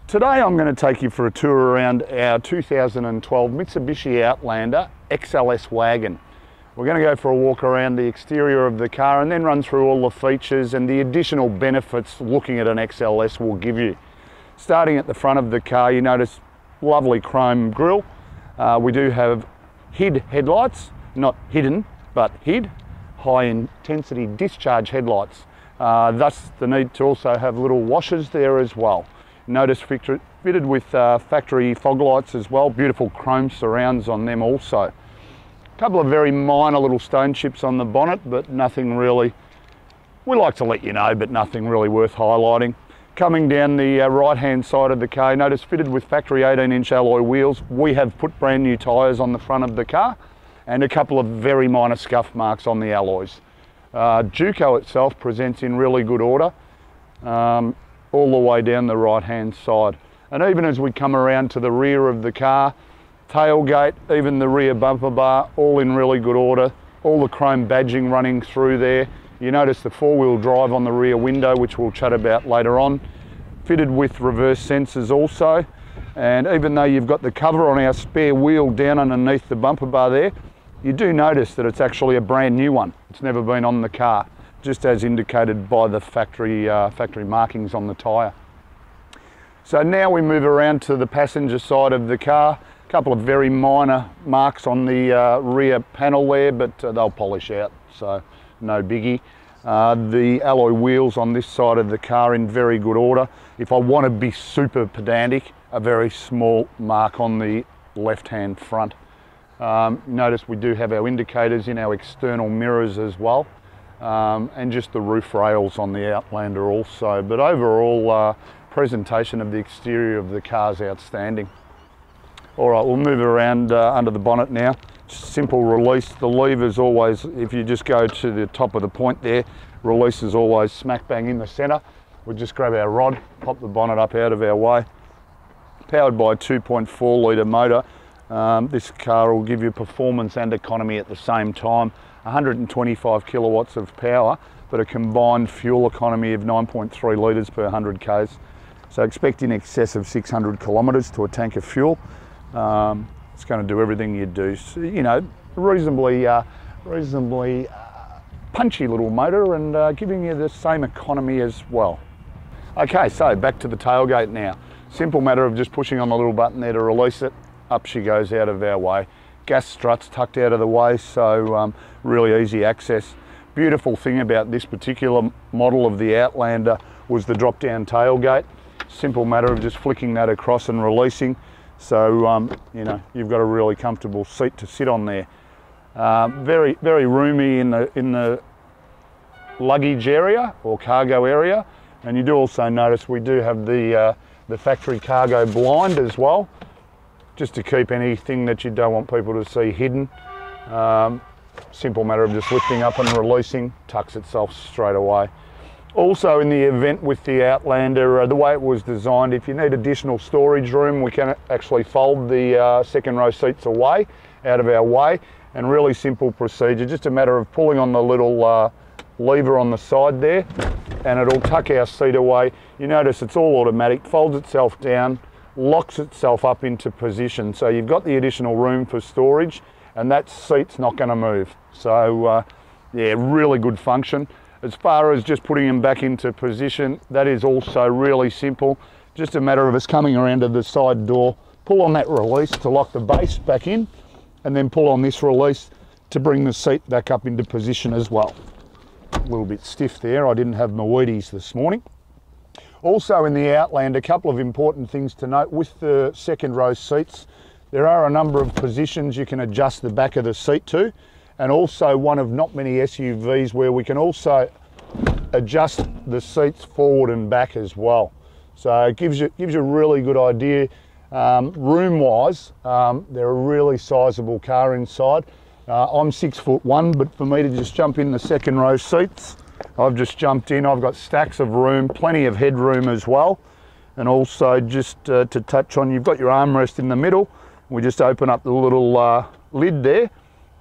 Today I'm going to take you for a tour around our 2012 Mitsubishi Outlander XLS wagon. We're going to go for a walk around the exterior of the car and then run through all the features and the additional benefits looking at an XLS will give you. Starting at the front of the car, you notice lovely chrome grille. We do have HID headlights, not hidden, but HID, high intensity discharge headlights. Thus the need to also have little washers there as well. Notice fitted with factory fog lights as well, beautiful chrome surrounds on them also. A couple of very minor little stone chips on the bonnet, but nothing really, we like to let you know, but nothing really worth highlighting. Coming down the right hand side of the car, notice fitted with factory 18-inch alloy wheels. We have put brand new tyres on the front of the car and a couple of very minor scuff marks on the alloys. Juco itself presents in really good order. All the way down the right hand side, and even as we come around to the rear of the car, tailgate, even the rear bumper bar, all in really good order, all the chrome badging running through there. You notice the four-wheel drive on the rear window, which we'll chat about later on, fitted with reverse sensors also. And even though you've got the cover on our spare wheel down underneath the bumper bar there, you do notice that it's actually a brand new one. It's never been on the car, just as indicated by the factory markings on the tyre. So now we move around to the passenger side of the car. A couple of very minor marks on the rear panel there, but they'll polish out, so no biggie. The alloy wheels on this side of the car in very good order. If I want to be super pedantic, a very small mark on the left-hand front. Notice we do have our indicators in our external mirrors as well. And just the roof rails on the Outlander also, but overall presentation of the exterior of the car is outstanding. All right, we'll move around under the bonnet now. Just simple release. The levers always, if you just go to the top of the point there, release is always smack bang in the center. We'll just grab our rod, pop the bonnet up out of our way. Powered by a 2.4 litre motor. This car will give you performance and economy at the same time. 125 kilowatts of power, but a combined fuel economy of 9.3 litres per 100 k's. So expect in excess of 600 kilometres to a tank of fuel. It's going to do everything you do. So, you know, reasonably punchy little motor and giving you the same economy as well. Okay, so back to the tailgate now. Simple matter of just pushing on the little button there to release it. Up she goes out of our way. Gas struts tucked out of the way, so really easy access. Beautiful thing about this particular model of the Outlander was the drop-down tailgate. Simple matter of just flicking that across and releasing. So you know, you've got a really comfortable seat to sit on there. Very roomy in the luggage area or cargo area, and you do also notice we do have the factory cargo blind as well, just to keep anything that you don't want people to see hidden. Simple matter of just lifting up and releasing, tucks itself straight away. Also in the event with the Outlander, the way it was designed, if you need additional storage room, we can actually fold the second row seats away, out of our way, and really simple procedure, just a matter of pulling on the little lever on the side there, and it'll tuck our seat away. You notice it's all automatic, folds itself down, locks itself up into position, so you've got the additional room for storage and that seat's not going to move. So yeah, really good function. As far as just putting them back into position, that is also really simple. Just a matter of us coming around to the side door, pull on that release to lock the base back in, and then pull on this release to bring the seat back up into position as well. A little bit stiff there, I didn't have my Wheaties this morning. Also in the Outlander, a couple of important things to note with the second row seats. There are a number of positions you can adjust the back of the seat to, and also one of not many SUVs where we can also adjust the seats forward and back as well. So it gives you a really good idea. Room-wise, they're a really sizable car inside. I'm 6'1", but for me to just jump in the second row seats, I've just jumped in. I've got stacks of room, plenty of headroom as well. And also just to touch on, you've got your armrest in the middle. We just open up the little lid there.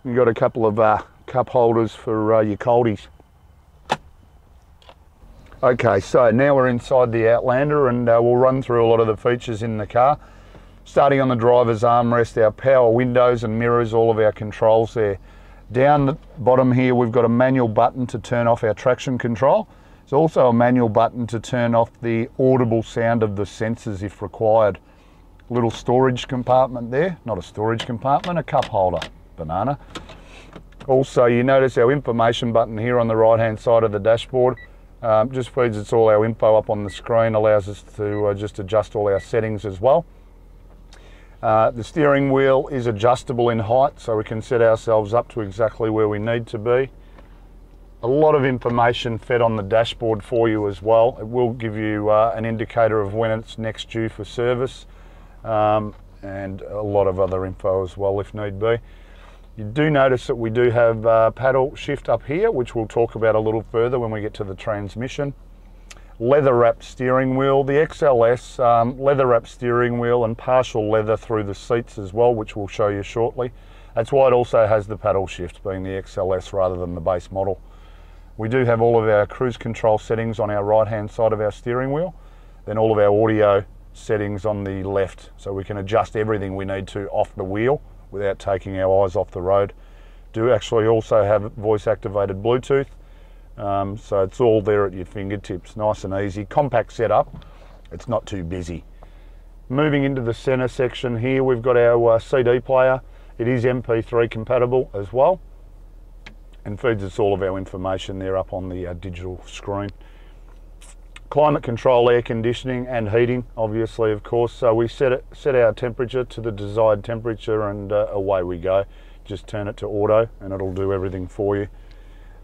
You've got a couple of cup holders for your coldies. Okay, so now we're inside the Outlander and we'll run through a lot of the features in the car. Starting on the driver's armrest, our power windows and mirrors, all of our controls there. Down the bottom here, we've got a manual button to turn off our traction control. There's also a manual button to turn off the audible sound of the sensors if required. Little storage compartment there, not a storage compartment, a cup holder, banana. Also, you notice our information button here on the right hand side of the dashboard. Just feeds us all our info up on the screen, allows us to just adjust all our settings as well. The steering wheel is adjustable in height, so we can set ourselves up to exactly where we need to be. A lot of information fed on the dashboard for you as well. It will give you an indicator of when it's next due for service, and a lot of other info as well if need be. You do notice that we do have paddle shift up here, which we'll talk about a little further when we get to the transmission. Leather wrapped steering wheel, the XLS leather wrapped steering wheel and partial leather through the seats as well, which we'll show you shortly. That's why it also has the paddle shift, being the XLS rather than the base model. We do have all of our cruise control settings on our right hand side of our steering wheel, then all of our audio settings on the left, so we can adjust everything we need to off the wheel without taking our eyes off the road. Do actually also have voice activated Bluetooth, so it's all there at your fingertips, nice and easy. Compact setup, it's not too busy. Moving into the center section here, we've got our CD player. It is MP3 compatible as well, and feeds us all of our information there up on the digital screen. Climate control, air conditioning and heating, obviously, of course. So we set our temperature to the desired temperature and away we go. Just turn it to auto and it'll do everything for you.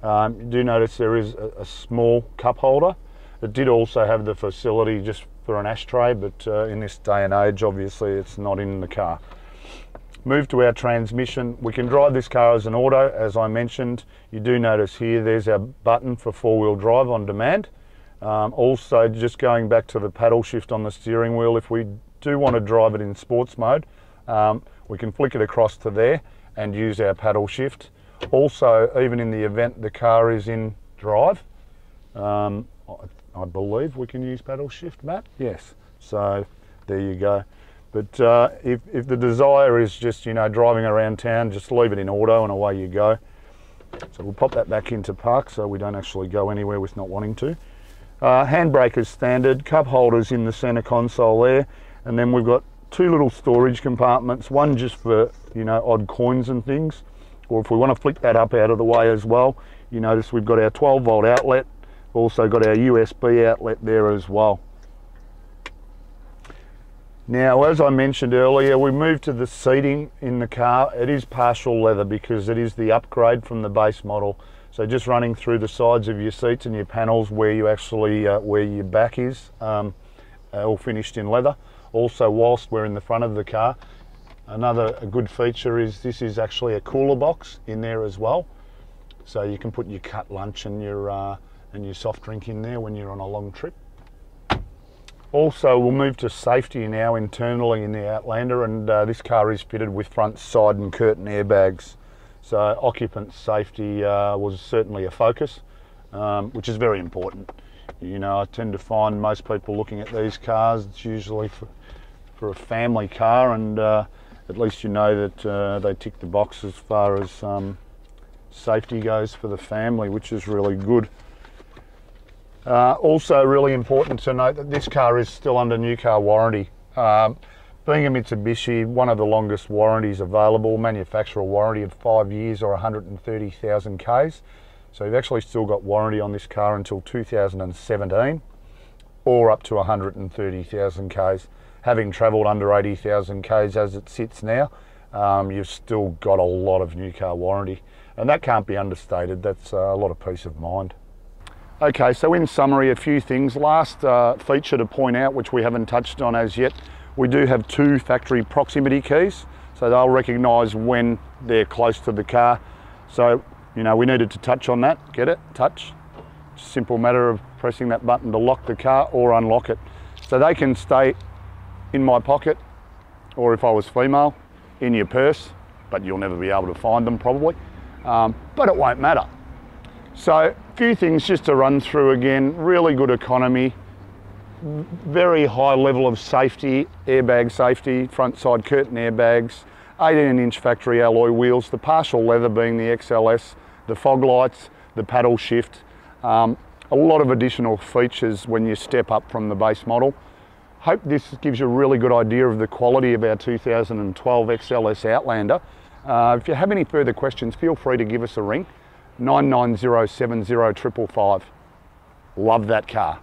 You do notice there is a small cup holder. It did also have the facility just for an ashtray, but in this day and age, obviously, it's not in the car. Move to our transmission. We can drive this car as an auto, as I mentioned. You do notice here, there's our button for four-wheel drive on demand. Also, just going back to the paddle shift on the steering wheel, if we do want to drive it in sports mode, we can flick it across to there and use our paddle shift. Also, even in the event the car is in drive, I believe we can use paddle shift, Matt? Yes, so there you go. But if the desire is just, you know, driving around town, just leave it in auto and away you go. So we'll pop that back into park so we don't actually go anywhere with not wanting to. Handbrake is standard, cup holders in the center console there, and then we've got two little storage compartments, one just for, you know, odd coins and things, or if we want to flick that up out of the way as well. You notice we've got our 12-volt outlet, also got our USB outlet there as well. Now, as I mentioned earlier, we moved to the seating in the car. It is partial leather because it is the upgrade from the base model. So just running through the sides of your seats and your panels where you actually, where your back is, all finished in leather. Also, whilst we're in the front of the car, a good feature is this is actually a cooler box in there as well. So you can put your cut lunch and your soft drink in there when you're on a long trip. Also, we'll move to safety now internally in the Outlander, and this car is fitted with front, side and curtain airbags. So occupant safety was certainly a focus, which is very important. You know, I tend to find most people looking at these cars, it's usually for a family car, and at least you know that they tick the box as far as safety goes for the family, which is really good. Also really important to note that this car is still under new car warranty. Being a Mitsubishi, one of the longest warranties available, manufacturer warranty of 5 years or 130,000 Ks. So you've actually still got warranty on this car until 2017 or up to 130,000 Ks. Having travelled under 80,000 Ks as it sits now, you've still got a lot of new car warranty. And that can't be understated, that's a lot of peace of mind. Okay, so in summary, a few things. Last feature to point out, which we haven't touched on as yet, we do have two factory proximity keys, so they'll recognise when they're close to the car. So, you know, we needed to touch on that, get it, touch. It's a simple matter of pressing that button to lock the car or unlock it. So they can stay in my pocket, or if I was female, in your purse, but you'll never be able to find them probably, but it won't matter. So a few things just to run through again. Really good economy, very high level of safety, airbag safety, front side curtain airbags, 18-inch factory alloy wheels, the partial leather being the XLS, the fog lights, the paddle shift, a lot of additional features when you step up from the base model. Hope this gives you a really good idea of the quality of our 2012 XLS Outlander. If you have any further questions, feel free to give us a ring, 990 70 555. Love that car.